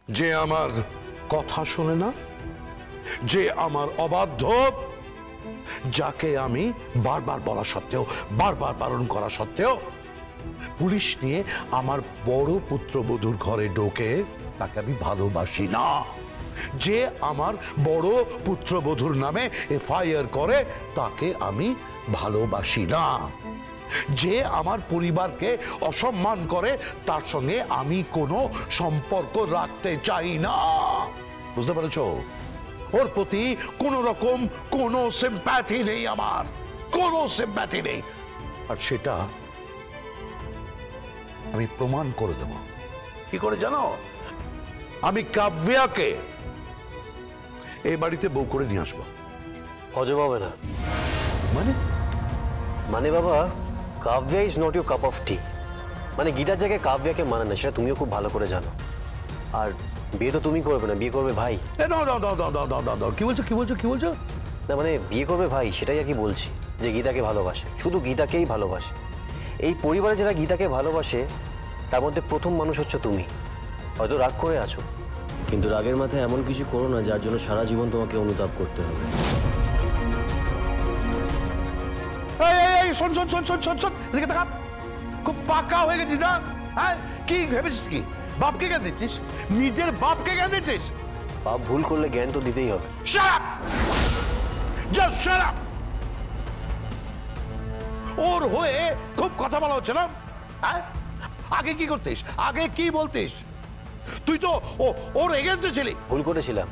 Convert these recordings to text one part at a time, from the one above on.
যে আমার কথা শোনে না, যে আমার অবাধ্য, যাকে আমি বারবার বলা সত্ত্বেও, বারবার বারণ করা সত্ত্বেও পুলিশ নিয়ে আমার বড় পুত্রবধূর ঘরে ঢোকে, তাকে আমি ভালোবাসি না। যে আমার বড় পুত্রবধূর নামে এফআইআর করে, তাকে আমি ভালোবাসি না। যে আমার পরিবারকে অসম্মান করে, তার সঙ্গে আমি কোনো সম্পর্ক রাখতে চাই না। বুঝতে পেরেছ? ওর প্রতি কোন রকম কোনো সিম্প্যাথি নেই, আমার কোনো সিম্প্যাথি নেই। আর সেটা আমি প্রমাণ করে দেব। কি করে জানো? আমি কাব্যাকে এই বাড়িতে বউ করে নিয়ে আসবো। হজম হবে না। মানে মানে বাবা, Kavya is not your cup of tea. মানে গীতার জায়গায় কাব্যাকে মানে না, সেটা তুমিও খুব ভালো করে জানো। আর বিয়ে তো তুমি করবে না, বিয়ে করবে ভাই। কি বলছো, কি বলছো, কি বলছো? না মানে বিয়ে করবে ভাই, সেটাই আর কি বলছি, যে গীতাকে ভালোবাসে, শুধু গীতাকেই ভালোবাসে। এই পরিবারে যারা গীতাকে ভালোবাসে, তার মধ্যে প্রথম মানুষ হচ্ছে তুমি। হয়তো রাগ করে আছো, কিন্তু রাগের মাথায় এমন কিছু করো না যার জন্য সারা জীবন তোমাকে অনুতাপ করতে হবে। শোন শোন শোন শোন শোন শোন, এদিকে তাকা। খুব পাকা হয়ে গেছিস না? হ্যাঁ, কি ভেবেছিস কি? বাপকে জ্ঞান দিচ্ছিস? নিজের বাপকে জ্ঞান দিচ্ছিস? বাপ ভুল করলে জ্ঞান তো দিতেই হবে। Shut up! Just shut up! ওর হয়ে খুব কথা বলা হচ্ছে না? আগে কি করতিস? আগে কি বলতিস? তুই তো ওর এগেন্স্টে ছিলি। ভুল করেছিলাম,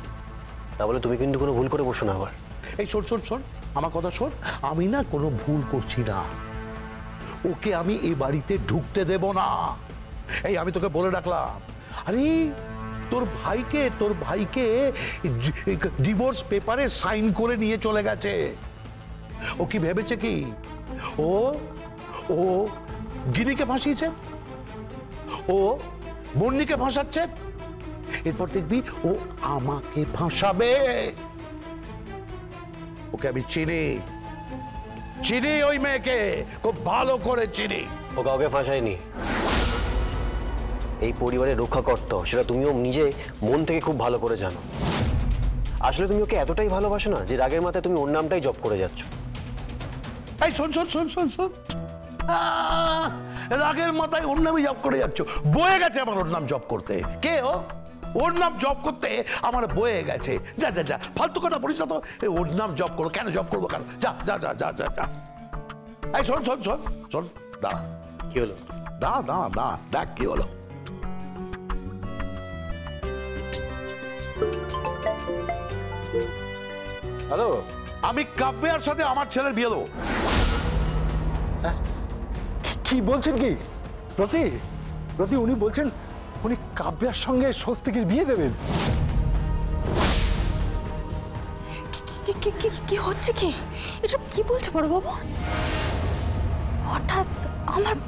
তা বলে তুমি কিন্তু কোনো ভুল করে বসো না আবার। এই শোন শোন শোন, আমার কথা শোন। আমি না কোনো ভুল করছি না। ওকে আমি এই বাড়িতে ঢুকতে দেব না। এই আমি তোকে বলে রাখলাম। আরে তোর ভাইকে ডিভোর্স পেপারে সাইন করে নিয়ে চলে গেছে। ও কি ভেবেছে কি ও ও গিনিকে ফাঁসিয়েছে, ও বন্নিকে ফাঁসাচ্ছে, এরপর দেখবি ও আমাকে ফাঁসাবে। ওকে আমি চিনি, ওই মেয়েকে খুব ভালো করে চিনি। ও কাউকে ফাঁসায়নি, এই পরিবারের রক্ষাকর্তা, সেটা তুমিও নিজে মন থেকে খুব ভালো করে জানো। আসলে তুমি ওকে এতটাই ভালোবাসো না যে রাগের মাথায় তুমি ওর নামটাই জপ করে যাচ্ছ। এই শোন শোন শোন শোন শোন, রাগের মাথায় ওর নামে জপ করে যাচ্ছ? বয়ে গেছে আমার ওর নাম জপ করতে। কে ও? ওর নাম জপ করতে আমার বয়ে গেছে। যা যা যা, ফালতু কথা বলিস না তো। ওর নাম জপ করো কেন? জপ করবো কেন? যা যা যা যা যা যা। এই শোন শোন শোন শোন, দাঁড়া। কি হলো? দাঁড়া দাঁড়া দাঁড়া, দেখ কি হলো। হ্যালো, আমি কাব্যার সাথে আমার ছেলের বিয়ে দেবো। কি বলছেন কি? রতি, রতি, উনি বলছেন উনি কাব্যার সঙ্গে স্বস্তিকের বিয়ে দেবেন। কি হচ্ছে কি? এসব কি বলছে বড় বাবু? হঠাৎ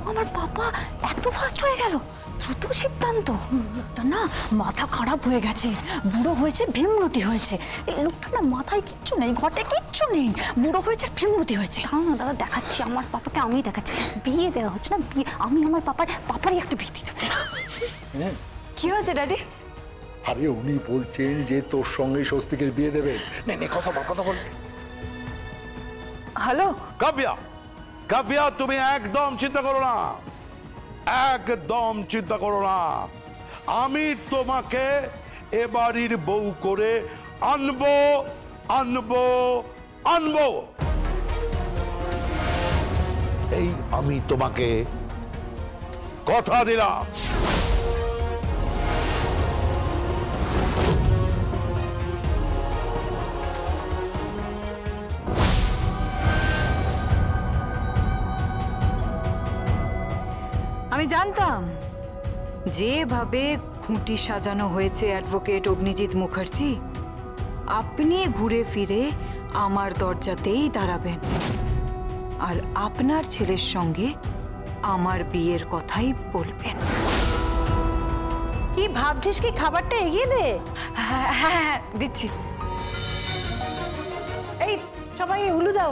আমার বাবা এত ফাস্ট হয়ে গেল, দ্রুত সিদ্ধান্ত। লোকটা না মাথা খারাপ হয়ে গেছে, বুড়ো হয়েছে, ভীমরতি হয়েছে। এই লোকটা না মাথায় কিচ্ছু নেই, ঘটে কিচ্ছু নেই, বুড়ো হয়েছে, ভীমরতি হয়েছে। না দাদা, দেখাচ্ছি আমার পাপাকে, আমি দেখাচ্ছি। বিয়ে দেওয়া হচ্ছে না, বিয়ে আমি আমার পাপারই একটা বিয়ে দিতে। কি হয়েছে ড্যাডি? আরে উনি বলছেন যে তোর সঙ্গে স্বস্তিকের বিয়ে দেবেন। নে কথা বল। হ্যালো কাব্যা, তুমি একদম চিন্তা করো না, একদম চিন্তা করো না। আমি তোমাকে এ বাড়ির বউ করে আনবো আনবো আনবো। এই আমি তোমাকে কথা দিলাম। আমি জানতাম যেভাবে খুঁটি সাজানো হয়েছে অ্যাডভোকেট অগ্নিজিৎ মুখার্জি, আপনি ঘুরে ফিরে আমার দরজাতেই দাঁড়াবেন আর আপনার ছেলের সঙ্গে আমার বিয়ের কথাই বলবেন। কি ভাবছিস কি? খাবারটা এগিয়ে দে। হ্যাঁ হ্যাঁ দিচ্ছি। এই সবাই উলু দাও।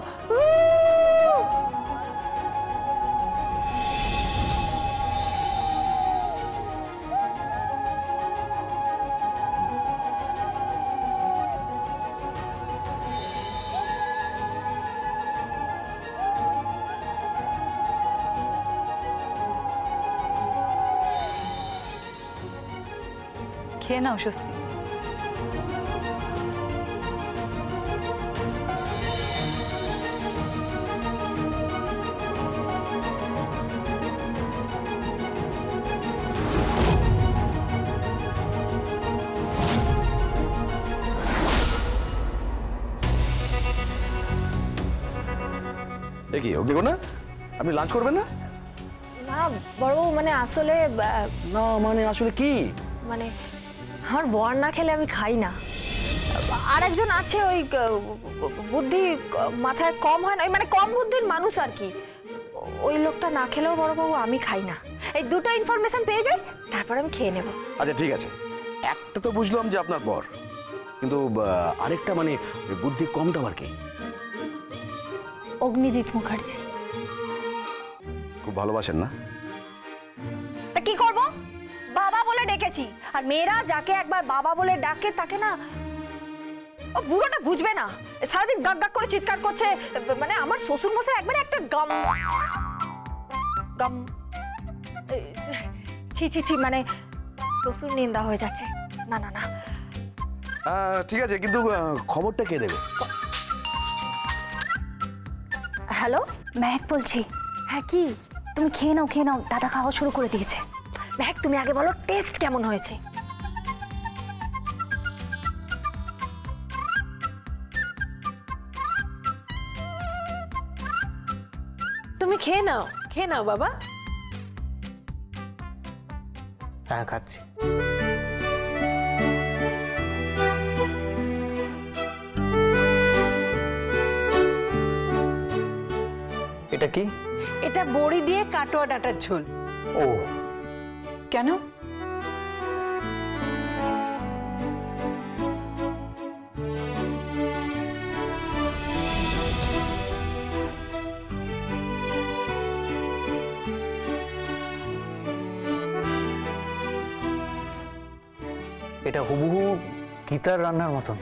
খেয়ে নাও স্বস্তি। কি দেখো না, আপনি লাঞ্চ করবেন না? না বড়বাবু, মানে আসলে না মানে আসলে কি? মানে আমার বর না খেলে আমি খাই না। আর একজন আছে, ওই বুদ্ধি মাথায় কম হয় না, মানে কম বুদ্ধির মানুষ আর কি, ওই লোকটা না খেলেও বড়বাবু আমি খাই না। এই দুটো ইনফরমেশন পেয়ে যাই, তারপর আমি খেয়ে নেব। আচ্ছা ঠিক আছে, একটা তো বুঝলাম যে আপনার বর, কিন্তু আরেকটা মানে বুদ্ধি কমটা আর কি? অগ্নিজিৎ মুখার্জি। খুব ভালোবাসেন না? তা কি করব, বাবা বলে ডেকেছি, আর মেয়েরা যাকে একবার বাবা বলে ডাকে তাকে না, ও বুড়োটা বুঝবে না, সারাদিন গাক গাক করে চিৎকার করছে। মানে আমার শ্বশুর মশাই একবারে একটা গাম গাম, ছি ছি ছি, মানে শ্বশুর নিন্দা হয়ে যাচ্ছে। না না না, ঠিক আছে, কিন্তু খবরটা কে দেবে? হ্যালো, মেহেক বলছি। হ্যাঁ কি? তুমি খেয়ে নাও, দাদা খাওয়া শুরু করে দিয়েছে। মেহেক তুমি আগে বলো টেস্ট কেমন হয়েছে। তুমি খেয়ে নাও বাবা। হ্যাঁ খাচ্ছি। এটা কি? এটা বড়ি দিয়ে কাটোয়া ডাঁটার ঝোল। ও কেন? এটা হুবহু গীতার রান্নার মতন।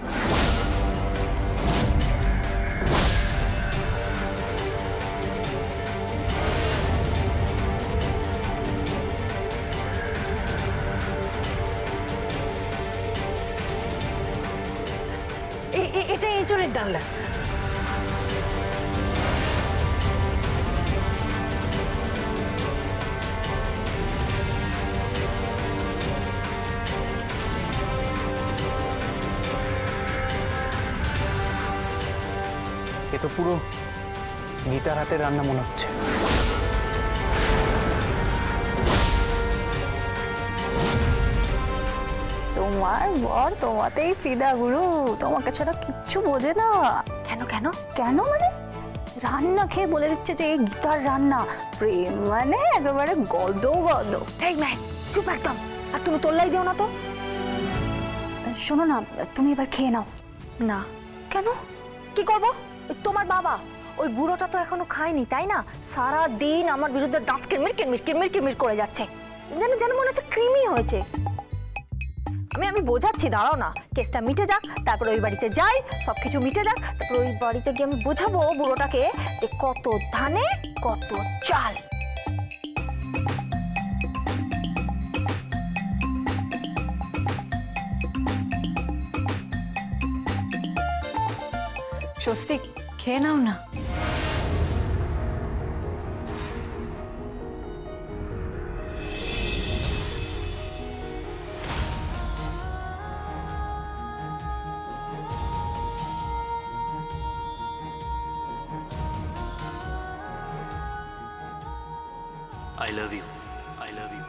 এটা এঁচড়ের ডালনা। এ তো পুরো গীতার হাতের রান্না মনে হচ্ছে। তোমার বর তোমাতেই ফিদা গুরু, তোমাকে ছাড়া কিচ্ছু বোঝে না। কেন কেন কেন মানে রান্না খেয়ে বলে দিচ্ছে যে এই গীতার রান্না, প্রেম মানে একেবারে গদ গদ। এই মেহেক চুপ একদম, আর তুমি তোল্লাই দিও না তো। শোনো না, তুমি এবার খেয়ে নাও। না, কেন? কি করব? তোমার বাবা ওই বুড়োটা তো এখনো খায়নি, তাই না? সারা দিন আমার বিরুদ্ধে দাঁত কিরমির কিরমির কিরমির কিরমির করে যাচ্ছে, যেন যেন মনে হচ্ছে কৃমি হয়েছে। আমি বোঝাচ্ছি, দাঁড়াও না, কেসটা মিটে যাক, তারপর ওই বাড়িতে যাই, সবকিছু মিটে যাক, তারপর ওই বাড়িতে গিয়ে আমি বোঝাবো বুড়োটাকে যে কত ধানে কত চাল। স্বস্তি, খেয়ে নাও না। I love you. I love you.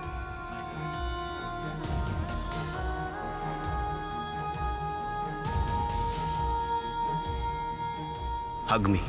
Hug me.